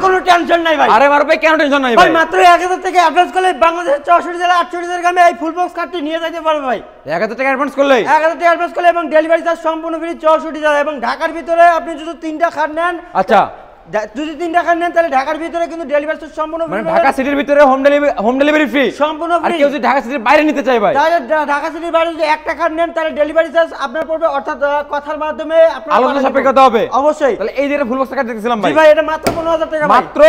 কোনো টেনশন নাই ভাই। আরে মারুফ ভাই কেন টেনশন নাই ভাই মাত্র 1000 টাকা অ্যাডভান্স করলে বাংলাদেশের 64 জেলা 68 জেলার গ্রামে এই ফুল বক্স কার্ডটি নিয়ে যেতে পারবে ভাই। 1000 টাকা অ্যাডভান্স করলে 1000 টাকা অ্যাডভান্স করলে এবং ডেলিভারি চার্জ সম্পূর্ণ ফ্রি 64 জেলা এবং ঢাকার ভিতরে আপনি যদি 3টা কার্ড নেন আচ্ছা যদি 3টা কার্ড নেন তাহলে ঢাকার ভিতরে কিন্তু ডেলিভারি চার্জ সম্পূর্ণ ফ্রি। মানে ঢাকা সিটির ভিতরে হোম ডেলিভারি ফ্রি সম্পূর্ণ আর ফ্রি। কেউ যদি ঢাকা সিটির বাইরে নিতে চায় ভাই তাহলে ঢাকা সিটির বাইরে যদি একটা কার্ড নেন তাহলে ডেলিভারি চার্জ আপনার পড়বে অর্থাৎ কথার মাধ্যমে আপনার আলাদা সাপেক্ষতা হবে অবশ্যই। তাহলে এই যে ফুল বক্স কার্ড দেখতেছিলাম ভাই জি ভাই এটা মাত্র 15000 টাকা ভাই। মাত্র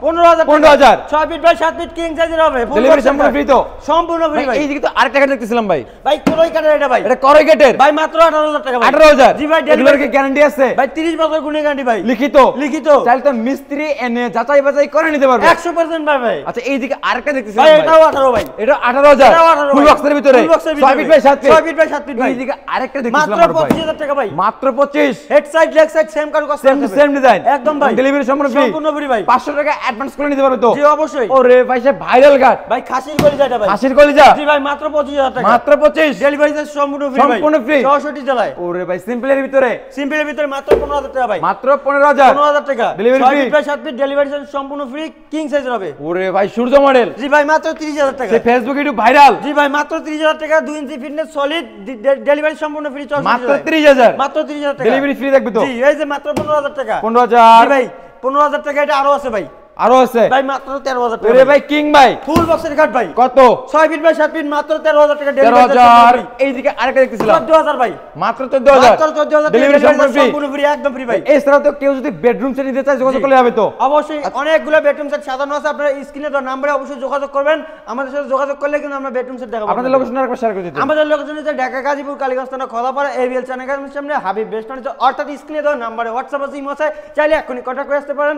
15000 6 ফিট বাই 7 ফিট কিং সাইজের হবে ডেলিভারি সম্পূর্ণ ফ্রি তো সম্পূর্ণ ফ্রি ভাই। এই দিকে তো আরেকটা কার্ড দেখতেছিলাম ভাই ভাই কোরই কার্ডের এটা ভাই এটা করই গেটের ভাই মাত্র 18000 টাকা ভাই। 18000 জি ভাই এগুলোর কি গ্যারান্টি আছে ভাই 30 বছর গুণে গ্যারান্টি ভাই লিখিত লিখিত চাইলে তো মিস্ত্রি এনে যাচাই বাছাই করে নিতে পারবে 100% ভাই ভাই। আচ্ছা এই দিকে আরেকটা দেখতেছিলাম ভাই ভাই এটাও 18 ভাই এটা 18000 এটাও 18 ফুল বক্সের ভিতরে 6 feet by 7 feet 6 feet by 7 feet ভাই। এই দিকে আরেকটা মাত্র দেখতেছিলাম ভাই 25000 টাকা ভাই। মাত্র 25 head side leg side same card cost same design একদম ভাই ডেলিভারি সম্পূর্ণ ফ্রি সম্পূর্ণ ফ্রি ভাই। 500 টাকা অ্যাডভান্স করে নিতে পারবে তো জি অবশ্যই। ওরে ভাই সে ভাইরাল কার্ড ভাই খাসির কলিজা এটা ভাই। হাসির কলিজা জি ভাই মাত্র 25000 টাকা মাত্র 25 ডেলিভারি চার্জ সম্পূর্ণ ফ্রি ভাই সম্পূর্ণ free। 64 জেলায়। ওরে ভাই সিম্পলের ভিতরে সিম্পলের ভিতরে মাত্র 15000 টাকা ভাই। মাত্র 15000 15000 টাকা Delivery 6 free। Feet by 7 feet delivery charge সম্পূর্ণ ফ্রি কিং সাইজের হবে। ওরে ভাই সূর্য মডেল জি ভাই মাত্র 30000 টাকা সে ফেসবুকে একটু ভাইরাল জি ভাই মাত্র 30000 টাকা 2 ইঞ্চি ফিটনেস সলিড ডেলিভারি সম্পূর্ণ ফ্রি 64 মাত্র জেলায়। 30000 মাত্র 30000 টাকা ডেলিভারি ফ্রি থাকবে তো জি এই যে মাত্র 15000 টাকা 15000 জি ভাই 15000 টাকা এটা আরো আছে ভাই আরো আছে ভাই মাত্র 13000 টাকা ওরে ভাই কিং ভাই ফুল বক্সের কার্ড ভাই কত 6 ফিট বাই 7 ফিট মাত্র 13000 টাকা ডেলিভারি 13000 এইদিকে আরেকটা দেখতেছিলাম 14000 ভাই মাত্র 14000 মাত্র 14000 ডেলিভারি সম্পূর্ণ সম্পূর্ণ ফ্রি একদম ফ্রি ভাই। এছাড়াও তো কেউ যদি বেডরুম সেট নিতে চায় যোগাযোগ করলে হবে তো অবশ্যই অনেকগুলো বেডরুম সেট সাজানো আছে আপনারা স্ক্রিনে দেওয়া নম্বরে অবশ্যই যোগাযোগ করবেন আমাদের সাথে যোগাযোগ করলে কিন্তু আমরা বেডরুম সেট দেখাবো আপনাদের লোকেশন আরেকবার শেয়ার করে দিতে আমাদের লোকেশন হচ্ছে ঢাকা গাজীপুর কালীগঞ্জ থানা খোলাপাড়া এবিএল চ্যানেলের সামনে হাবিব বেস্ট অর্থাৎ স্ক্রিনে দেওয়া নম্বরে হোয়াটসঅ্যাপ আছে ইমো আছে চাইলে এখনই কন্টাক্ট করে আসতে পারেন।